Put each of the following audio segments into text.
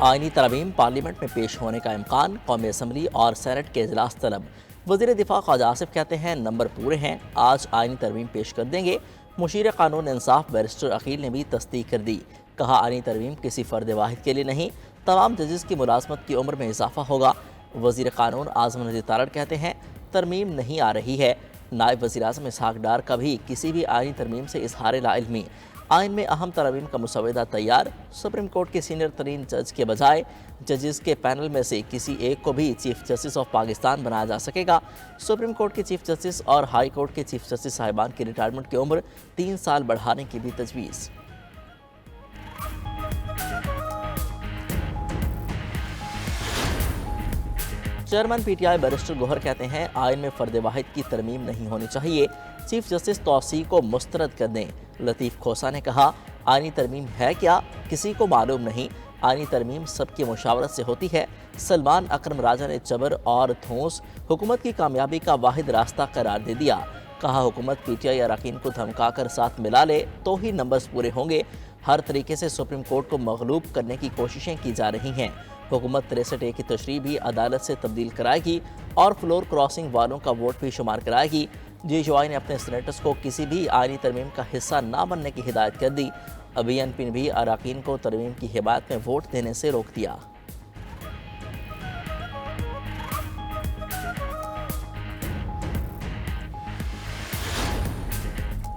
आईनी तरमीम पार्लियामेंट में पेश होने का इम्कान, कौमी असम्बली और सेनेट के इजलास तलब। वज़ीर दिफा ख्वाजा आसिफ कहते हैं नंबर पूरे हैं, आज आईनी तरमीम पेश कर देंगे। मुशीर कानून इंसाफ बैरिस्टर अकील ने भी तस्दीक कर दी। कहा आईनी तरमीम किसी फ़र्द वाहिद के लिए नहीं, तमाम जजेस की मुलाजमत की उम्र में इजाफा होगा। वज़ीर कानून आज़म नज़ीर तारड़ कहते हैं तरमीम नहीं आ रही है। नायब वज़ीर आज़म इसहाक डार का भी किसी भी आईनी तरमीम से इजहार लाइल्मी। आइन में अहम तरमीम का मुसवदा तैयार। सुप्रीम कोर्ट के सीनियर तरीन जज के बजाय जजेस के पैनल में से किसी एक को भी चीफ जस्टिस ऑफ पाकिस्तान बनाया जा सकेगा। सुप्रीम कोर्ट के चीफ जस्टिस और हाई कोर्ट के चीफ जस्टिस साहिबान की रिटायरमेंट की उम्र 3 साल बढ़ाने की भी तजवीज़। चेयरमैन पीटीआई बैरिस्टर गोहर कहते हैं आइन में फर्द वाहिद की तरमीम नहीं होनी चाहिए, चीफ जस्टिस तौसी को मुस्तरद कर दें। लतीफ़ खोसा ने कहा आइनी तरमीम है क्या, किसी को मालूम नहीं, आइनी तरमीम सबकी मुशावरत से होती है। सलमान अकरम राजा ने जबर और धौंस हुकूमत की कामयाबी का वाहिद रास्ता करार दे दिया। कहा हुकूमत पीटीआई अरकान को धमका कर साथ मिला ले तो ही नंबर्स पूरे होंगे। हर तरीके से सुप्रीम कोर्ट को मगलूब करने की कोशिशें की जा रही हैं। हुकूमत 63A की तशरीह भी अदालत से तब्दील कराएगी और फ्लोर क्रॉसिंग वालों का वोट भी शुमार कराएगी। JUI ने अपने सेनेटर्स को किसी भी आईनी तरमीम का हिस्सा ना बनने की हिदायत कर दी। BNP ने भी अरकान को तरमीम की हिमायत में वोट देने से रोक दिया।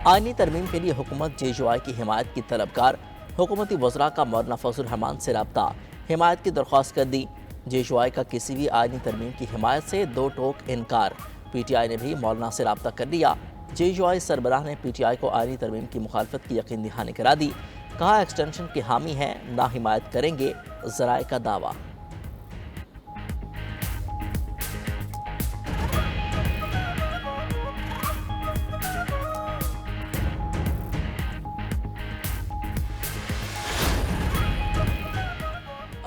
आईनी तरमीम के लिए हुकूमत JUI की हिमायत की तलबगार। हुकूमती वज़रा का मौलाना फजल रहमान से रब्ता, हिमायत की दरख्वास्त कर दी। JUI का किसी भी आईनी तरमीम की हिमायत से दो टोक इनकार। PTI ने भी मौलाना से रब्ता कर लिया। JUI सरबराह ने PTI को आईनी तरमीम की मुखालफत की यकीन दहानी करा दी। कहा एक्सटेंशन के हामी हैं, ना हिमायत करेंगे, ज़राए का दावा।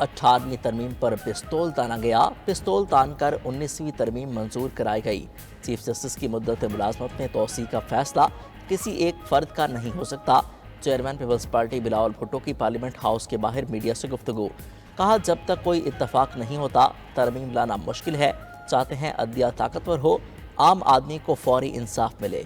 अठारहवीं तरमीम पर पिस्तौल ताना गया, पिस्तौल तान कर 19वीं तरमीम मंजूर कराई गई। चीफ जस्टिस की मुद्दत मुलाजमत में तोसी का फैसला किसी एक फ़र्द का नहीं हो सकता। Chairman Peoples Party Bilawal Bhutto की पार्लियामेंट हाउस के बाहर मीडिया से गुफ्तगू। कहा जब तक कोई इत्तफाक नहीं होता तरमीम लाना मुश्किल है। चाहते हैं अदलिया ताकतवर हो, आम आदमी को फौरी इंसाफ मिले।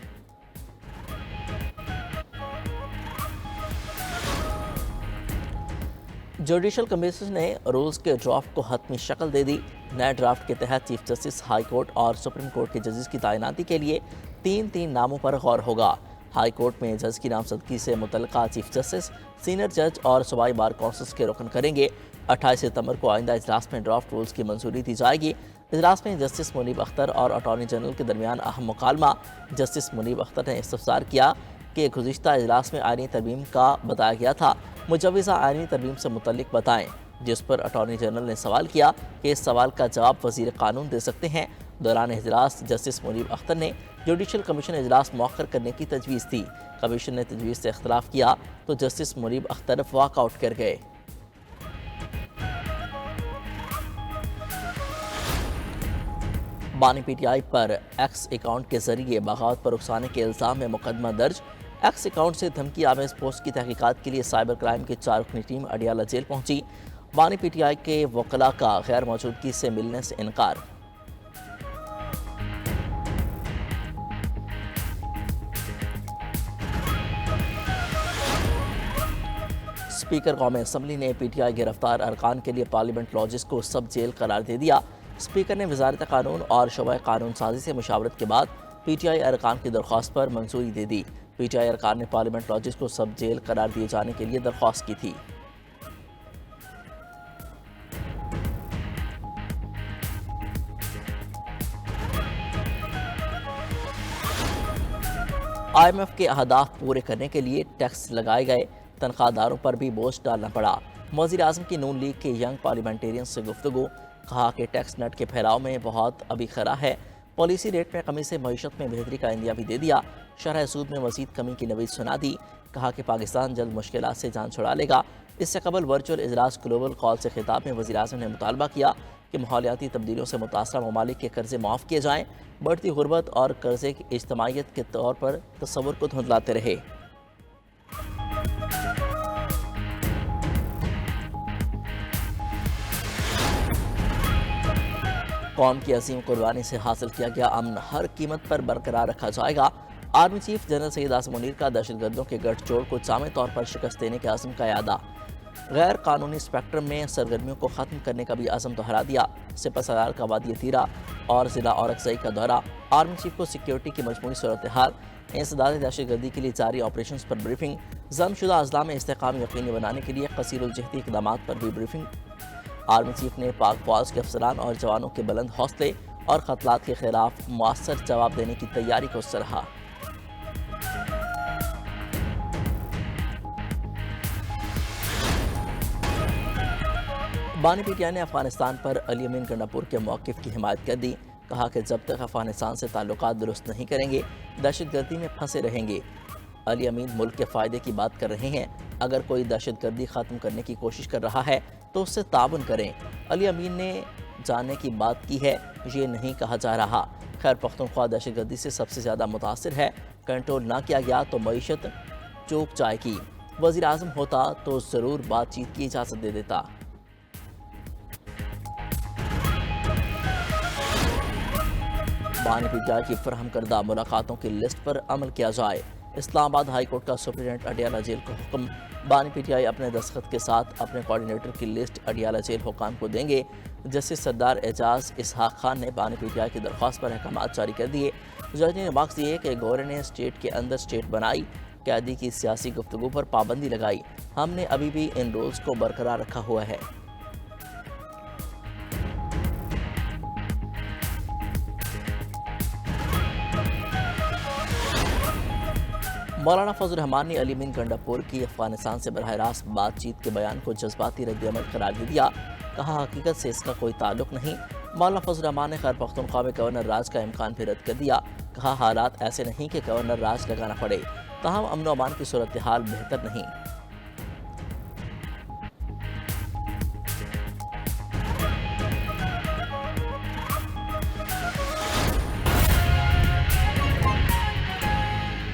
जुडिशल कमीशन ने रूल्स के ड्राफ्ट को हतमी शक्ल दे दी। नए ड्राफ्ट के तहत चीफ जस्टिस, हाई कोर्ट और सुप्रीम कोर्ट के जजेस की तैनाती के लिए तीन नामों पर गौर होगा। हाई कोर्ट में जज की नामजदगी से मुतल्लिका चीफ जस्टिस, सीनियर जज और सूबाई बार कौंसिल के रुकन करेंगे। 28 सितंबर को आइंदा इजलास में ड्राफ्ट रूल्स की मंजूरी दी जाएगी। इजलास में जस्टिस मुनीब अख्तर और अटॉर्नी जनरल के दरमियान अहम मुकालमा। जस्टिस मुनीब अख्तर ने इस्तफसार किया कि गुज़िश्ता इजलास में आईनी तरमीम का बताया गया था, मुजव्वज़ा आईनी तरमीम से मुतल्लिक बताएं, जिस पर अटॉर्नी जनरल ने सवाल किया कि इस सवाल का जवाब वज़ीर कानून दे सकते हैं। दौरान इजलास जस्टिस मुनीब अख्तर ने जुडिशल कमीशन इजलास मौखर करने की तजवीज़ थी। कमीशन ने तजवीज़ से इख्तलाफ किया तो जस्टिस मुनीब अख्तर वॉकआउट कर गए। बानी PTI पर एक्स अकाउंट के जरिए बगावत पर उकसाने के इल्ज़ाम में मुकदमा दर्ज। एक्स अकाउंट से धमकी आमेज पोस्ट की तहकीकात के लिए साइबर क्राइम की 4 रुकनी टीम अडियाला जेल पहुंची। बानी PTI के वकला का गैर मौजूदगी से मिलने से इनकार। स्पीकर कौमी असम्बली ने PTI गिरफ्तार अरकान के लिए पार्लियामेंट लॉजिस को सब जेल करार दे दिया। स्पीकर ने वजारत कानून और शोबा कानून साजी से मुशावरत के बाद PTI अरकान की दरख्वास्त पर मंजूरी दे दी। PTI अरकान ने पार्लियामेंट लॉजिस को सब जेल करार दिए जाने के लिए दरख्वास्त की थी। IMF के अहदाफ पूरे करने के लिए टैक्स लगाए गए, तनख्वाहदारों पर भी बोझ डालना पड़ा। वज़ीर आज़म की नून लीग के यंग पार्लियामेंटेरियन से गुफ्तगू। कहा कि टैक्स नट के फैलाव में बहुत अभी खरा है। पॉलिसी रेट में कमी से मईशत में बेहतरी का इंदिया भी दे दिया। शरह सूद में मज़ीद कमी की नवीद सुना दी। कहा कि पाकिस्तान जल्द मुश्किलात से जान छुड़ा लेगा। इससे कबल वर्चुअल इजलास ग्लोबल कॉल से खिताब में वज़ीर आज़म ने मुतालबा किया कि माहौलियाती तब्दीलियों से मुतासरा ममालिक के कर्जे माफ़ किए जाएँ। बढ़ती गुर्बत और कर्जे की इज्तमाइयत के तौर पर तस्वुर को धुंधलाते रहे। قوم کی عظیم قربانی سے حاصل کیا گیا امن ہر قیمت پر برقرار رکھا جائے گا۔ Army chief general Syed Asim Munir کا دہشت گردوں کے گٹھ جوڑ کو جامع طور پر شکست دینے کے عزم کا اعادہ۔ غیر قانونی اسپیکٹرم میں سرگرمیوں کو ختم کرنے کا بھی عزم دہرا دیا۔ سپہ سالار کا وادی تیرا اور ضلع اورکزئی کا دورہ۔ آرمی چیف کو سیکیورٹی کی مجموعی صورتحال، انسداد دہشت گردی کے لیے جاری آپریشنز پر بریفنگ، ضم شدہ اضلاع میں استحکام یقینی بنانے کے لیے کثیر الجہتی اقدامات پر بھی بریفنگ۔ آرمی چیف نے پاک فوج کے افسران اور جوانوں کے بلند حوصلے اور قتلات کے خلاف مؤثر جواب دینے کی تیاری کو سراہا۔ بانی پی ٹی آئی نے افغانستان پر علی امین گنڈاپور کے موقف کی حمایت کر دی۔ کہا کہ جب تک افغانستان سے تعلقات درست نہیں کریں گے، دہشت گردی میں پھنسے رہیں گے۔ علی امین ملک کے فائدے کی بات کر رہے ہیں۔ اگر کوئی دہشت گردی ختم کرنے کی کوشش کر رہا ہے تو اس سے تعاون کریں۔ علی امین نے جاننے کی بات کی ہے، یہ نہیں کہا جا رہا۔ خیر پختونخوا دہشت گردی سے سب سے زیادہ متاثر ہے۔ کنٹرول نہ کیا گیا تو معیشت چوک جائے گی۔ وزیر اعظم ہوتا تو ضرور بات چیت کی اجازت دے دیتا۔ بانی پی ٹی آئی کی فراہم کردہ ملاقاتوں کی لسٹ پر عمل کیا جائے۔ اسلام آباد ہائی کورٹ کا سپرنٹینڈنٹ اڈیالہ جیل کو حکم۔ بانی پی ٹی آئی اپنے دستخط کے ساتھ اپنے کوارڈینیٹر کی لسٹ اڈیالہ جیل حکام کو دیں گے۔ جسٹس سردار اعجاز اسحاق خان نے بانی پی ٹی آئی کی درخواست پر احکامات جاری کر دیے۔ جج نے ریمارکس دیے کہ گورنر نے اسٹیٹ کے اندر اسٹیٹ بنائی، قیدی کی سیاسی گفتگو پر پابندی لگائی۔ ہم نے ابھی بھی ان رولز کو برقرار رکھا ہوا ہے۔ مولانا فضل الرحمان نے علی امین گنڈاپور کی افغانستان سے براہ راست بات چیت کے بیان کو جذباتی رد عمل قرار دے دیا۔ کہا حقیقت سے اس کا کوئی تعلق نہیں۔ مولانا فضل الرحمان نے خیر پختونخوا میں گورنر راج کا امکان بھی رد کر دیا۔ کہا حالات ایسے نہیں کہ گورنر راج لگانا پڑے، تاہم امن و امان کی صورتحال بہتر نہیں۔